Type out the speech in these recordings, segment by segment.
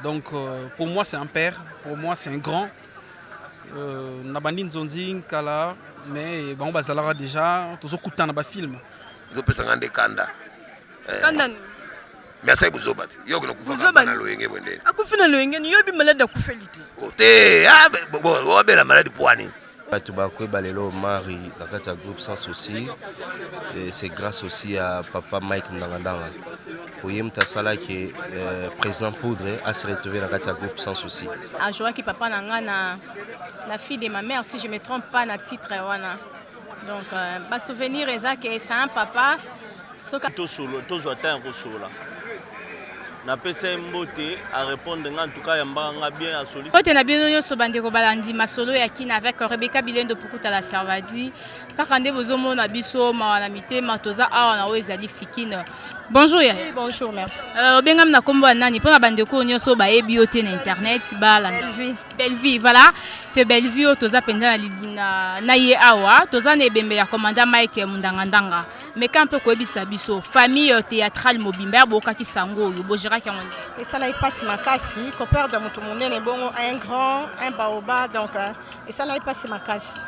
Donc pour moi c'est un père, pour moi c'est un grand. Nabandi Nzonzi Kala, mais bon bazalara déjà toujours kuta na ba film. Ils ont pesa ngande kanda. Kanda. Merci Bouzobat. Yo kono kufa na loyenge bwende. Akufina loyenge ni yo bi malade akufelite. Ote bon on la maladie poani. Batubakwe Balelo Marie, dans le groupe Sans Souci, et c'est grâce aussi à papa Mike Ndangandanga. Pour Yem Tassala qui est président Poudre à se retrouver dans le groupe Sans Souci. À joie qui papa Nangana, la fille de ma mère, si je ne me trompe pas, na titre wana. Donc, ma souvenir est que c'est un papa. Tout solo, tout joie un solo. Na pesa mbote à répondre en tout cas yamba bien à solliciter. Quand on a bien eu ce bandeko balandi masolo ya kina avec Rebecca Bilendo Pukuta la Charvadi, kakande bozomo na biso ma na mité matoza awa na ezali fikine. Bonjour ya. Oui, bonjour, merci. Bengam na kombo nani pona bandeko nyoso ba ebiote na internet bala. Belle vie, voilà. C'est belle vie toza penda na ye awa, toza na ebembe ya commandant Mike Mundangandanga. Mais quand on peut koebisa biso famille théâtrale mobimba bokaki sango yo bojira ki ngonde. Et ça là il passe makasi, compère de mutu munene bongo un grand, un baoba donc et ça là il passe makasi.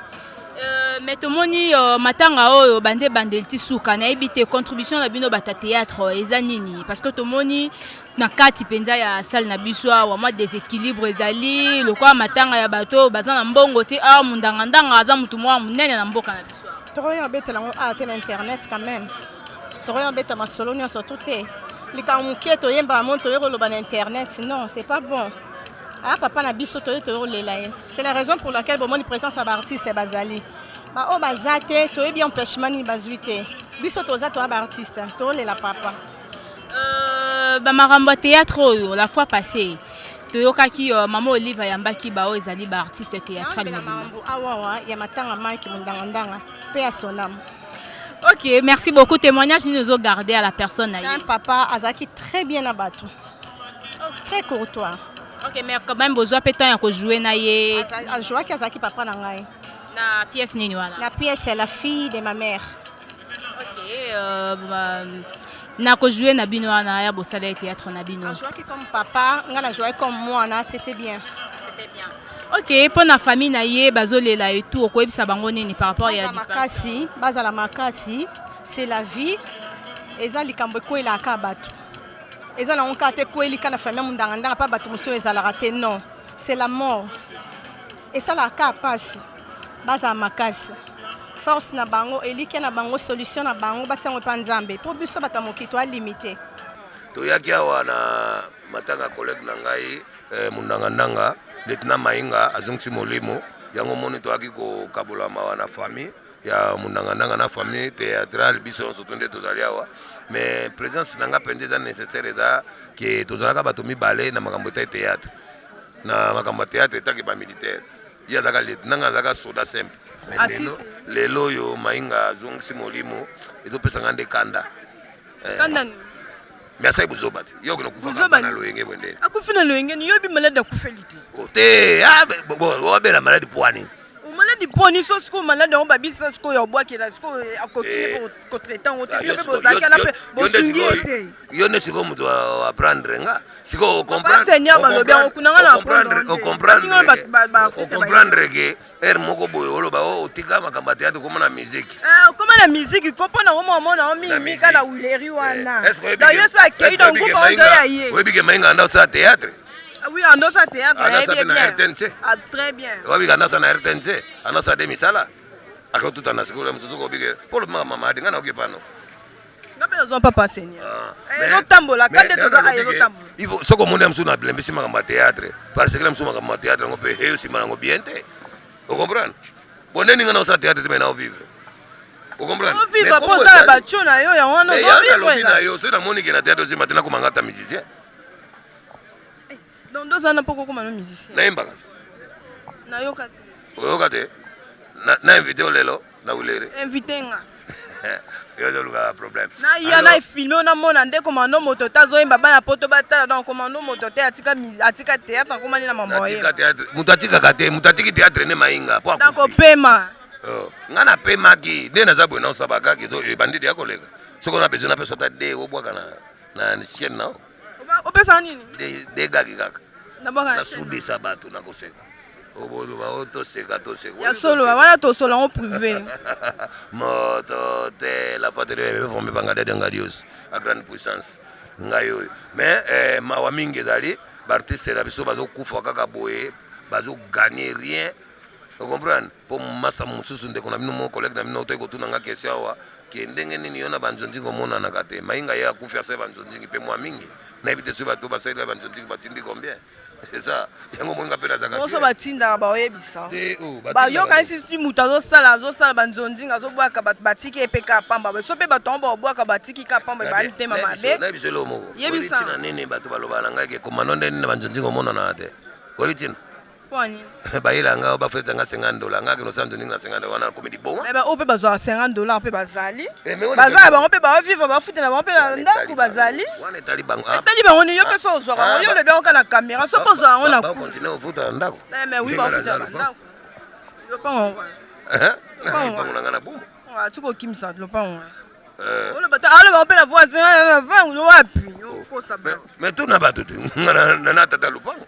Mais tomoni matanga oyo bande bandelti suka na ebite contribution na bino bata théâtre ezanini parce que tomoni na kati penza ya salle na biso wa moi déséquilibre ezali lokwa matanga ya bato bazana mbongo te a mundangandanga aza mutu mwa munene na mboka na biso. Toroyo bete la a tel internet quand même. Toroyo bete ma solo nyo surtout te. Likamuke to yemba monto yero lo ban internet non, c'est pas bon. Ah papa na biso to yero lelaye. C'est la raison pour laquelle bon mon présence à artiste bazali. Ba o bazate to yebi empêchement ni bazuite. Biso to za to ba artiste, to lela papa. Ba marambo théâtre la fois passée. Toyokaki maman Olive yambaki ba o ezali ba artiste théâtral mobile. Awa ya matanga Mike Mundangandanga. Paix à son âme. Ok, merci beaucoup. Témoignage nous nous ont gardé à la personne. C'est un papa Azaki très bien abattu. Très courtois. Ok, mais quand même besoin peut-être de jouer na ye. A jouer ki Azaki papa na ngai. Na pièce nini wana. La pièce c'est la fille de ma mère. Ok, na ko jouer na bino wana ya bosala théâtre na bino. A jouer comme papa, nga na jouer comme moi na, c'était bien. C'était bien. Ok, pour la famille na ye bazolela et tout ko ebisa bango nini par rapport ya disparition. Bazala makasi, c'est la vie. Eza likambo ko ila ka batu. Eza na onka te ko elika na famille Mundangandanga pa batu muso ezala raté non. C'est la mort. Et ça la ka passe. Bazala makasi. Force na bango elike na bango solution na bango batango pa nzambe. Pour biso batamoki to limité. To yaki awa na matanga collègue na ngai Mundangandanga. Lieutenant Mainga azongsi molimo yango moni to aki ko kabola mawa na famille ya Mundangandanga na famille théâtrale biso sotonde tozali awa mais présence nanga pendeza nécessaire da que tozalaka bato mibale na makambo ta théâtre na makambo théâtre etaki ba militaire ya zaka lieutenant zaka soda simple lelo yo Mainga azongsi molimo ezopesa ngande kanda Kanda. Merci Bouzobat. Yo kono kufa na loyenge bwende. Akufina loyenge ni yo bi malade akufelite. Ote bon on la maladie poani. Malade poani so sko malade on babisa sko ya boaki la sko akokine ko traitant o te yo be bozaki na pe bosungi. Yo ne siko mutu apprendre nga. Siko comprendre. Seigneur balobi on kunanga na comprendre que moko boyo oloba o tika makamba théâtre comme na musique. Comme la musique comprendre au moment na mi kana uleri wana. Da yo sa kei dans groupe on ya ye. Oui bige mainga ndo sa théâtre. Oui, on doit théâtre, bien. Ah, très bien. Oui, on a ça na RTNC, on a ça de misala. Ako tout en a secours, monsieur Soko bige. Pour le moment, maman, dinga na okipa no. Ngabe zo papa seigneur. No tambola, quand tu dois aller no tambola. Il faut soko monde amsu na blembe si makamba théâtre. Parce que l'amsu makamba théâtre ngo pe heu si mango biente. Vous comprenez? Bonne ninga na ça théâtre te na vivre. Vous comprenez? On vivre pour ça ba chona yo ya wana zo vivre. Na yo, c'est na monique na théâtre aussi maintenant ko mangata musicien. Donc deux ans pour comment un musicien. Naimba. Na yoka. Yoka te. Na invité lelo na ulere. Invité nga. Yo zo luka problème. Na ya na filmé on a mona nde commando moto tazo yemba bana poto bata donc commando moto te atika théâtre comment na mambo ye. Atika théâtre. Mutatika kate, mutatiki théâtre ne mainga. Donc paiement. Ngana paiement ki de na zabwe na sabaka ki zo bandidi ya kolega. Soko na besoin na personne ta de obwaka na sienne na. Opesa nini? De gagi kaka. nasudisa bato nakoseka oboloba toseka ya solo wana tosola en privé moto te la fois de formé banga de ngadios à grande puissance ngai oyo mais mawa mingi ezali baartiste na biso bazokufa kaka boye bazogagner rien vous comprenez pour masa mosusu ndeko na bino mo collègue na bino toyeko tuna nga question awa ke ndenge nini yo na banzonzi komonanaka te mainga ye akufi ase banzonzi mpe mwa mingi nayebi te soki bato basalela banzonzi batindi combien c'est ça yango moinga mpe nazaka moso batindaka baoyebisa bayokanisi ti moto azosala banzonzinga azobwaka bato batiki epe ka pamba so mpe bato yango babwaka batiki ka pamba ebaya mitema mabe nayebiso elo moko yebisa oyitina nini bato balobaka na ngai ke komando nde nini na banzonzinga omonana te oyitina bayelanga bafetanga $50 ngaki no $100 na $50 wana komedi bongo mais ope bazwa $50 pe bazali bazali bango pe bavivre bafute na bango pe na ndako bazali wana etali bango etali bango ni yo pe so ozwa bango yo le bien ka na caméra so pozwa bango na ba continue ofuta na ndako mais oui bafute na ndako yo pa ngo bango na ngana bomo tuko kimsa lo pa ngo ole bata ale bango pe la voisin na vangu wapi yo kosa ba mais tuna bato te na tata lupango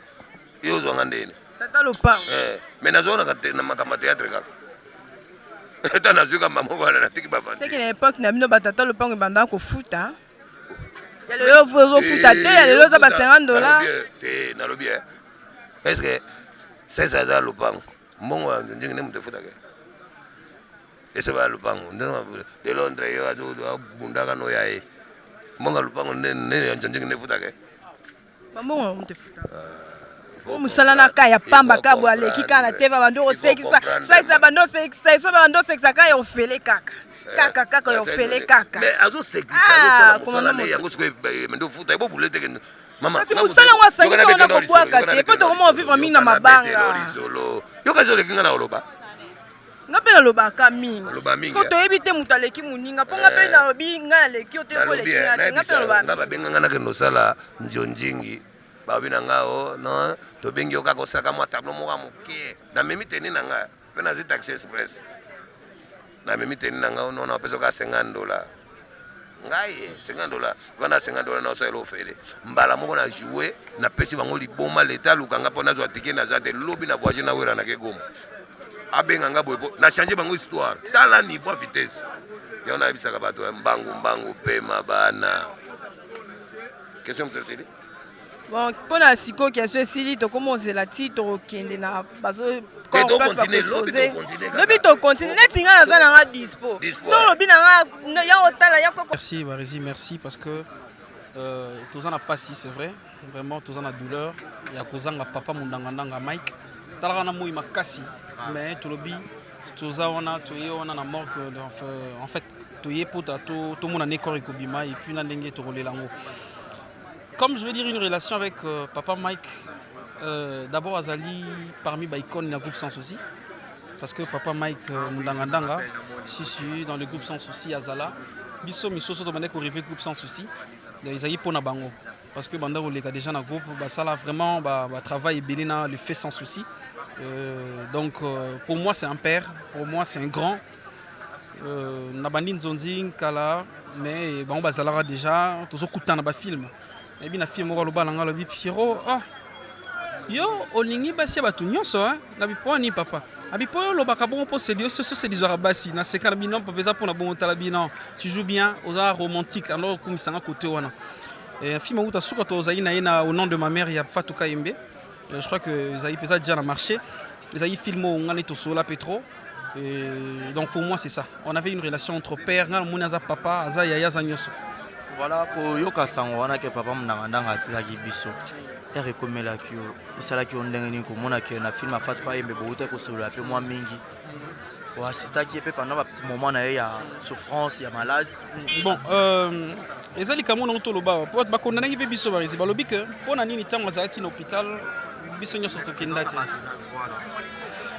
yo zwanga ndene mais nazonaka te na makambo théâtre kaka eta nazwi kamba moko wana natiki bavandi seki na époque na bino batata lopango ebandaka kofuta ya lelo ozofuta te ya lelo oza $50 te nalobi est ce que sesa aza lopango mbongo ndenge nde moto efutaka ese baya lopango lelo ndre yo abundaka noya ye mbongo ya lopango ndenge nde efutaka bambongo moto efutaka musala na kaya pamba kabwa aleki kana teva bando osekisa saisa bando sekisa so bando sekisa kaya ofele kaka yo ofele kaka mais azo sekisa musala ne yango siko mendo futa ebo bulete ke mama si musala wa sekisa na kopwaka te pe to comment vivre mingi na mabanga yo kazo lekinga na oloba ngape na lobaka mingi ko toyebi te mutu aleki muninga mpo ngape na lobi nga aleki o te ko leki ngape na lobaka nga babenganga na kendo sala njonjingi babi na nga o non tobengi yo kaka osaka mwa tableau moko moke namemi teni na nga mpe nazwi taxi express namemi teni na nga nona opesa oka $50 ngai $50 vana $50 na osalela ofele mbala moko na joue napesi bango liboma leta alukanga mpo nazwa tike naza te lobi na voyage na wera nake goma abenganga boye po na change bango histoire tala niveau vitesse yango nayebisaka bato mbangu pema bana question mosesili bon pour la siko question esili tokoma ozela ti tokende na bazo lobi tocontinue neti nga naza nanga dispo so lobi nanga ya otala ya merci Barisi, merci parce que toza na pasi c'est vrai vraiment toza na douleur ya kozanga papa mundangandanga Mike talaka na moi makasi mais tolobi toza wana toye wana na mort en fait toye pota to mona ne corps ekobima et puis na ndenge tokolela ngo. Comme je veux dire une relation avec papa Mike, d'abord Azali parmi les icônes du groupe Sans Souci, parce que papa Mike Mundangandanga, si dans le groupe Sans Souci Azala, biso misoso to bandeko arrivé groupe Sans Souci, ils aillent pour na bango, parce que bandako les gars déjà dans le groupe, bah ça là vraiment bah travail belina le fait Sans Souci, donc pour moi c'est un père, pour moi c'est un grand, Nabandi Nzonzi Kala, mais bon bah Zalara déjà toujours coutant na ba film. Et bien, la fille m'a dit que le Pierrot, yo, olingi basi batu nyonso, na bipo ni papa. Abipo lo bakabon pour se dire c'est des arabasi, na sekana binon papa za pour na bon talabinon. Tu joues bien aux arts romantiques, alors comme ça côté wana. Et la fille m'a dit que to zaina ina au nom de ma mère, il y a Fatou Kayembe. Je crois que Zaï pesa déjà na marché. Les aïe filmo ngani to sola petro. Et donc pour moi c'est ça. On avait une relation entre père, ngana papa, aza yaya za nyonso. Voilà pour yoka sango wana ke papa mnangandanga atisaki biso ya rekomela kyo isala ki ondenge ni ko mona ke na film afatu pa yembe boute ko solo pe moi mingi pour assister qui pe pendant moment na ya souffrance ya malade bon ezali kamono to loba po ba kondana ki pe biso barizi balobi ke pona nini tango azaki na hôpital biso nyoso to kendati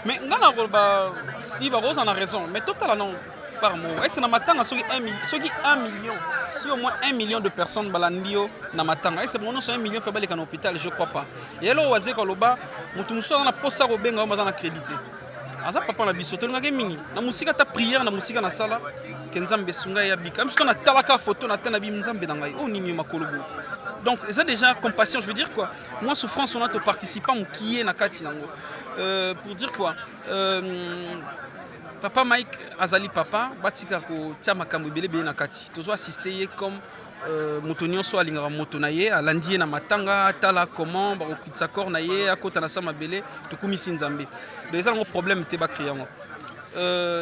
mais ngana ko ba si ba rose en a raison mais total non par mot est-ce na matanga soki 1 million si au moins 1 million de personnes balandio na matanga est-ce que 1 million fait baleka na hôpital je crois pas et là oaze ko loba mutu muso na posa ko benga maza na crédité aza papa na biso tolingaki mingi na musika ta prière na musika na sala ke nzambe sunga ya bika mso na talaka photo na tana bi nzambe na ngai o nini makolo bo. Donc ça déjà compassion, je veux dire quoi, moi souffrance on a te participant qui est na kati nango pour dire quoi papa Mike azali papa batika ko tia makambo ebele be na kati tozo assister comme moto nyonso alingaka moto na ye alandi na matanga tala comment ba okitsa corps na ye akota na sama bele tokumisi nzambe. Les gens ont problème te ba créer moi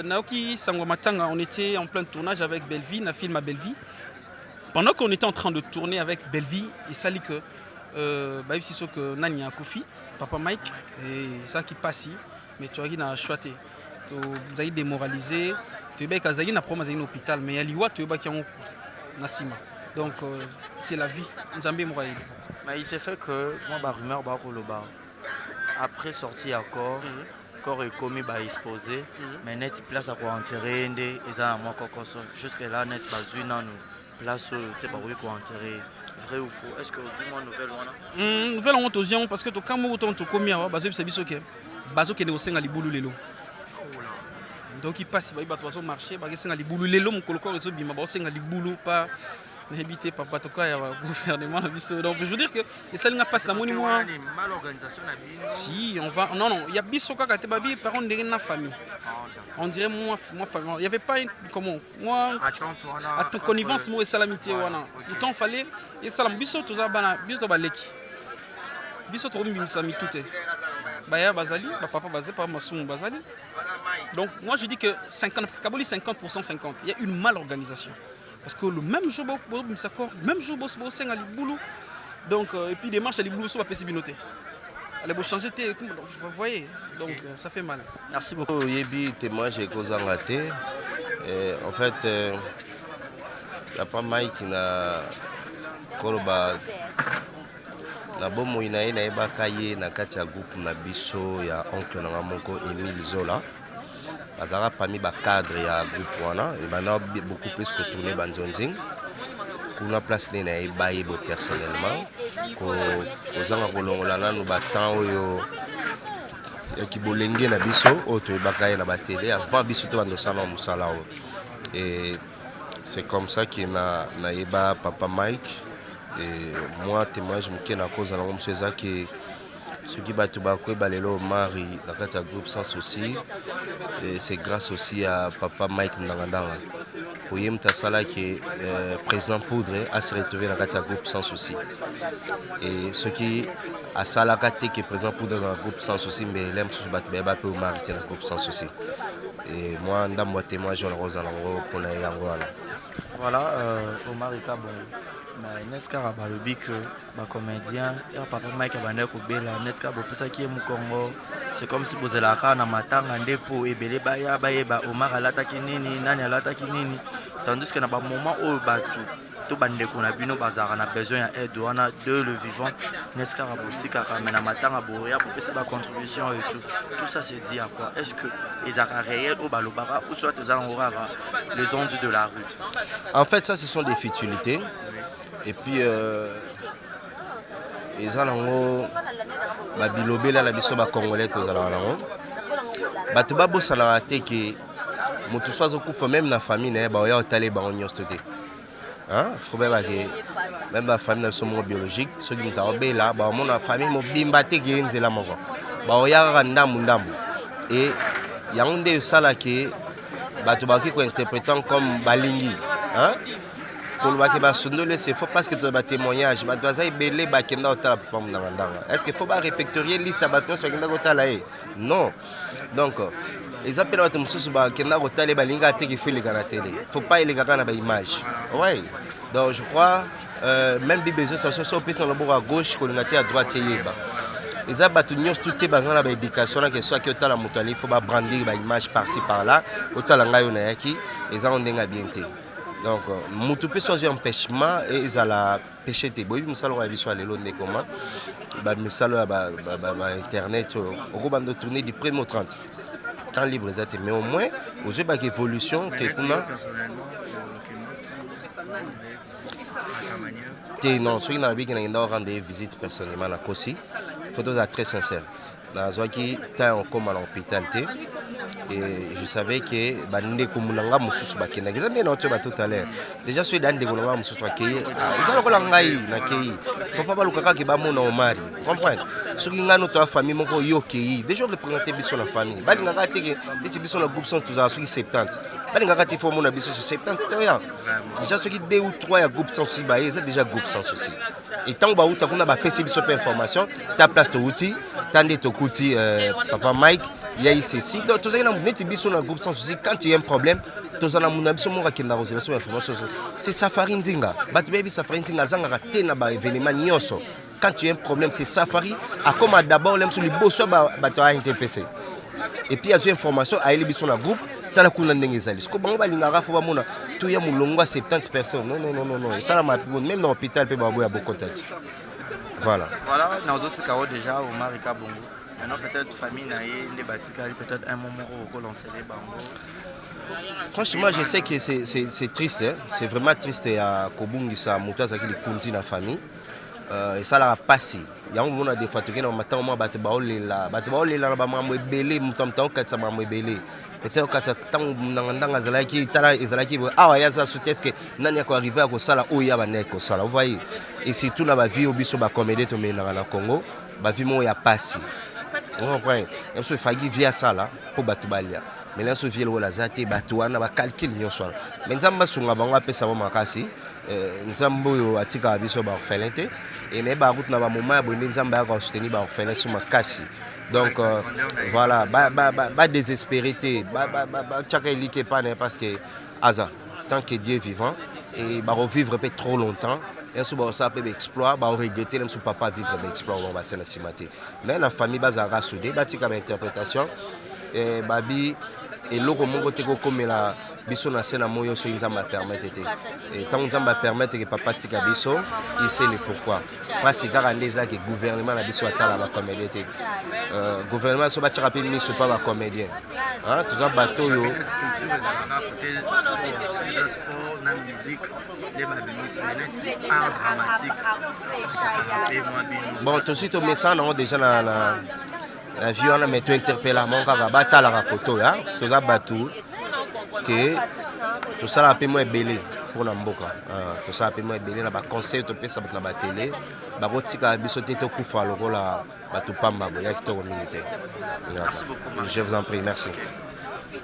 naoki sangwa matanga on était en plein tournage avec Belleville, na film à Belleville. Pendant qu'on était en train de tourner avec Belleville et ça dit que bah ici ce que Nani a Kofi, papa Mike et ça qui passe mais tu as dit na choité. Vous avez démoralisé, tu es kazagi na promo zali hôpital mais yaliwa tu es ba qui ont nasima. Donc c'est la vie. Nzambe moraï. Mais il s'est fait que moi ba rumeur ba ko loba. Après sorti accord corps est commis ba exposé mais net place à quoi enterrer ndé eza na moi kokoso jusque là net bazui nanu place tu sais ba oui ko enterrer vrai ou faux est-ce que vous moi nouvelle wana nouvelle on tozion parce que to quand mo to commis wa bazo bisa biso ke bazo ke ne osenga libulu lelo. Donc il passe ba bato marché ba senga libulu lelo mokolo ko rezo bima ba senga libulu pas n'habité papa to ka ya gouvernement na biso. Donc je veux dire que et ça n'a pas na moni moi mal organisation na bien si on va non il y a biso ka te babi par contre de na famille. On dirait moi famille il y avait pas une, comment moi à ton connivence moi et salamité wana pourtant fallait et salam biso to za bana biso ba leki biso to mi misami tout est baya bazali ba papa bazé pas masum bazali. Donc moi je dis que 50 Kaboli 50% 50 il y a une mal organisation parce que le même jour même jour boss senga libulu donc et puis des marches à libulu so ba pesi binoté allez vous changer vous voyez donc ça fait mal. Merci beaucoup. Yebi témoignage et kozanga té en fait papa Mike na koloba na bomo ina ina ebaka ye na kati ya groupe na biso ya oncle na moko Emile Zola azara parmi ba cadre ya groupe wana et maintenant beaucoup plus que tourner banzonzing kuna place ne na ebaye bo personnellement ko ozanga kolongola nanu ba temps oyo ya kibolenge na biso oto ebaka ye na ba télé avant biso to bando sala musala et c'est comme ça que na eba papa Mike. Et moi témoignage muke na cause na ngomso ezaki soki bato bakoyeba lelo mari na kati ya groupe sans souci et c'est grâce aussi à papa Mike Ndangandanga oye mtasala ki président Poudre a se retrouvé na kati ya groupe sans souci et ce qui a salaka te que président Poudre dans groupe sans souci mais l'aime sous bato ba pe mari te na groupe sans souci et moi ndambo témoignage na rosa na pour na yango voilà Omar Ikabo mais Neska balobi que ba comédien et papa Mike abandé ko bela Neska bo pesa ki mu Congo c'est comme si bozela ka na matanga ndepo ebele baya ba Omar alata kinini nani alata kinini tandis que na ba moment où batu to bande ko na bino bazara na besoin ya aide wana de le vivant Neska botika ka na matanga bo ya pour pesa ba contribution et tout ça c'est dit à quoi est-ce que les arts réels au balobara ou soit aux angorara les ondes de la rue en fait ça ce sont des futilités. Et puis eza nango ba bilobela la biso ba congolais tozala nango bato ba bosala te ke moto soazo kufa même na famille na ba ya otale ba onyosto te hein faut ba ke même ba famille na somo biologique ceux qui mta obela ba mona famille mo bimba te ke nzela moko ba ya ndambu et yangonde sala ke bato ba ki ko interprétant comme balingi hein pour le c'est faux parce que tu as des témoignages. Est-ce qu'il faut répertorier la liste de non. Donc, les appels à il ne faut pas les gars dans l'image. Oui. Donc, je crois, même si les associations sont à gauche, à droite, les abattus tout est basé dans l'éducation, que soit que la montagne, il faut brandir l'image par-ci par-là, autant la ngaïonaki, les gens ont bien. Donc, mutu peut choisir empêchement et ils la péché te boy misalo va visual le londe comment ba misalo ba internet au bande tourner du 1er au 30 temps libre exact mais au moins aux yeux ba évolution que kuna te non soit na bi qui na rendre visite personnellement na Kosi photos très sincère na zoaki temps on comme à l'hôpital te Et je savais que Bande Kumunanga Moussous Bakena, ils ont bien entendu tout à l'heure. Déjà, ceux d'Ande Kumunanga Moussous Bakena, ils ont l'angaï, il ne faut pas que qui bamou na omari. Comprendre? Ceux qui ont notre famille, mon co yoki, déjà représenter biso la famille. Balingaka teke, des biso la groupe sont tous à 70. Balingaka te faut mon abiso sur 70, c'est rien. Déjà ceux qui 2 ou 3 groupes sans souci, c'est déjà groupe sans souci. Et tant que tu as PC biso per information, ta place to outil, tandis to kouti papa Mike. Il y a ici, donc tous les gens dans groupe sans souci. Quand il y a un problème, tous les gens c'est Safari Ndinga. Baby Safari Ndinga zanga tena ba événement nyonso. Quand il y a un problème, c'est Safari. A comme d'abord les sur les bosso bato NTPC. Et puis il y a des informations à aller sur le groupe. Tala kuna ndenge ezali. Ko bango balingaka fo ba mona tout ya mulongo 70 personnes. Non. Et ça la même dans l'hôpital pe ba boya beaucoup tati. Voilà. Voilà, dans les autres cas déjà au Marika Bongo. Maintenant peut-être famille naïe, les batikali peut-être un moment où on lance les bambos. Franchement, je sais que c'est triste, hein? C'est vraiment triste à Kobungisa Moutaza qui est conti dans la famille. Et ça l'a passé. Il y a un moment des fois que matin on va te baoler là ba mamwe belé mutamta okatsa mamwe belé. Peut-être que ça tant ndanga zalaki tala ezalaki awa ya za suteske nani ya ko arriver ko sala oya ba neko sala. Vous voyez? Et c'est tout na ba vie obiso ba comédie to menanga na Congo, ba vie mo ya passé. On comprend. Il faut faire via ça là pour batubalia. Mais là, ce vieux la zate batuana ba calcul nyonso. Mais nzamba sunga bango apesa ba makasi. Nzambo yo atika biso ba orphelinité et ne ba route na ba moment ya bonde nzamba ya ko soutenir ba orphelin sur makasi. Donc voilà, ba désespérité, ba tchaka elike pas parce que aza tant que Dieu est vivant et ba revivre peut trop longtemps. Et si ça peut exploit, bah regretter même si papa vivre l'exploit on va s'en simater. Mais la famille bazara soudé, bâti comme interprétation et babi et loko mongo teko comme la biso na scène moyo so nzamba permettre et tant nzamba permettre que papa tika biso, il sait le pourquoi. Parce que garandeza que gouvernement na biso atala ba comédien gouvernement so ba tira pe miso pas ba comédien. Hein, tout ça bateau yo la musique, les art dramatique. Bon, tout de suite, au message, on a déjà la vie, on a mis tout interpellé à mon gars, battre la racoto, hein, tout ça, bateau, que tout ça, la paix, moi, belé pour Namboka. Tout ça, la paix, moi, belé, na ba conseil, tout ça, na ba télé, ba rotika, bisoté, tout koufa, le rôle, bateau pamba, il y a qui te remercie. Merci beaucoup. Je vous en prie, merci.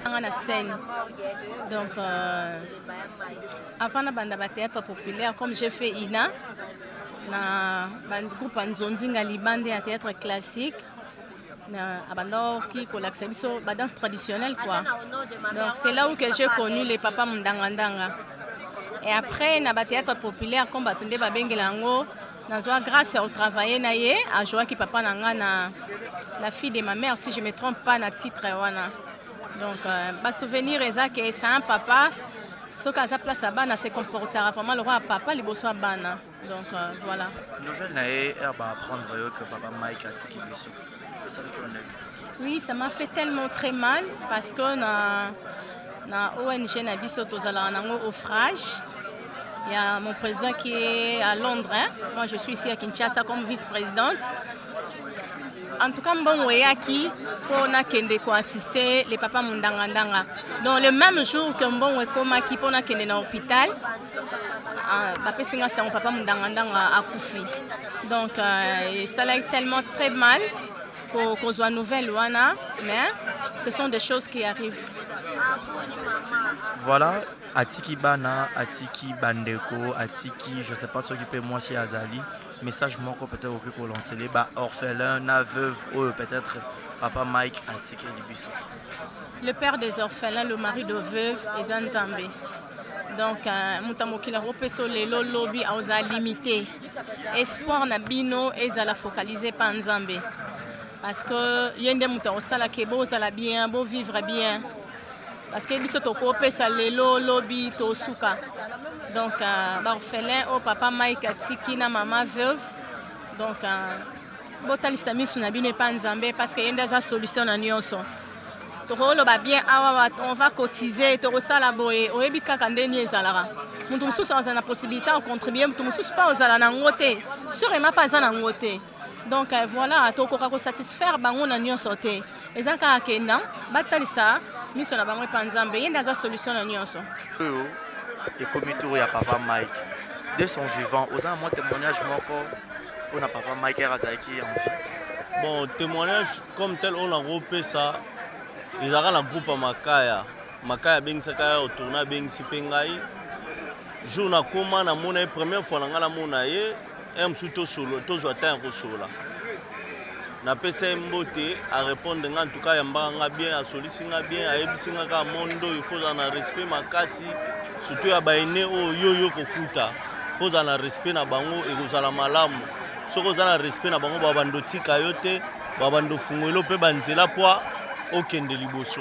On a scène. Donc, avant de théâtre populaire, comme j'ai fait INA, dans le groupe Nzondinga Libande à théâtre classique, qui collabore la danse traditionnelle. Quoi. Donc, c'est là où j'ai connu les papas Mndangandanga. Et après, dans le théâtre populaire, comme Batunde Babengelango, grâce au travail, à Joaki Papa Nanga, la fille de ma mère, si je ne me trompe pas, dans le titre. Donc, ma souvenir est que c'est un papa, ce qui a place à Bana, se comportera vraiment le roi papa, les beaux à Bana. Donc, voilà. Nouvelle naïe, elle va apprendre que papa Mike a dit qu'il est. Oui, ça m'a fait tellement très mal parce que dans ONG Nabiso au Frage, il y a mon président qui est à Londres. Hein. Moi, je suis ici à Kinshasa comme vice-présidente. En tout cas, bon, qui pour assister les papas Mundangandanga. Donc le même jour que bon qui pour dans l'hôpital, mon papa Mundangandanga a Koufi. Donc ça a tellement très mal qu'on soit nouvelle mais ce sont des choses qui arrivent. Voilà, Atiki Bana, Atiki Bandeko, Atiki, je ne sais pas ce qui peut moi si Azali. Message moi peut-être pour lancer les orphelins, na veuve ou peut-être papa Mike Atiki Libiso. Le père des orphelins, le mari de veuve est Nzambe. Donc mutamokila ropeso lelo lobby a limité. Espoir na bino ezala focalisé par Nzambe. Parce que yende muta osala ke bo osala bien, bo vivre bien. Parce que biso to kopesa lelo lobby to suka. Donc orphelin au papa Mike Atiki na maman veuve. Donc botalisa misu na bino pa Nzambe parce que yende za solution na nyonso. Bien, on va cotiser, on kaka ndeni ezalaka. Mutu mususu aza na possibilité de contribuer, mutu mususu pas ozala na ngote, sûrement pas za na ngote. Donc voilà, tokoka ko satisfaire bango na nyonso te. Ezaka kena batalisa miso na bango epa nzambe ye nde aza solution na nyonso oyo ekomi tour ya papa Mike de son vivant oza na mwa témoignage moko mpona papa Mike ere azalaki en vie. Bon, témoignage comme tel on a repé ça. Ils ont un groupe à Makaya. Makaya bengisaka ya otourna bengisi pe ngai. Jour na koma na mona première fois na ngala mona ye, em suto solo, to zo ata ko sola. Na pesa mbote a répondre en tout cas yamba nga bien, a solisinga bien, a ebisinga ka mondo, il faut en respect makasi, surtout ya baine o yo kokuta. Faut en respect na bango et kozala malamu. Soko za na respect na bango babando tika yote babando fungolo pe banzela poa okende liboso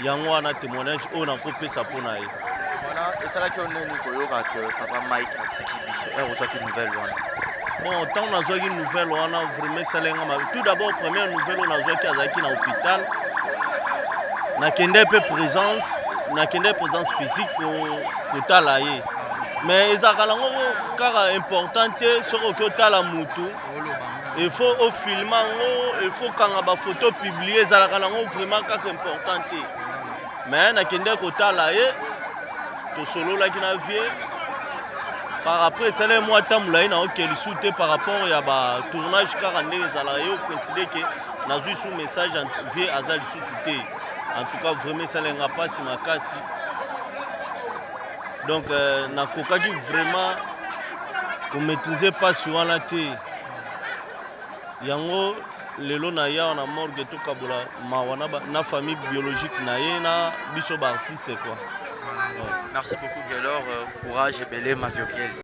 yango wana témoignage on a kopesa pona ye wana esalaki oneni koyoka ke papa Mike atiki biso ozwaki nouvelle wana. bon tant nazwaki nouvelle wana vraiment salenga ma tout d'abord première nouvelle on azwaki azalaki na hôpital nakende pe présence physique kotala ye mais ezalaka nango kaka important te soki oki otala mutu il faut ofilme yango il faut kanga bafoto publie ezalaka nango vraiment kaka important te mais nakende kotala ye tosololaki na vie par après esala mwa ata molai na okelisu te par rapport ya batournage kaka ndenge ezalaka ye oconsidere ke nazwi su message vie aza lisusu te en tout cas vraiment esalenga mpasi makasi. Donc, nakokaki vraiment pour maîtriser pas souvent la terre. Yango lelo na ya na morgue to kabola mawana na famille biologique na ye na biso ba artiste quoi. Merci beaucoup Gaylor, courage et belé ma vioquelle.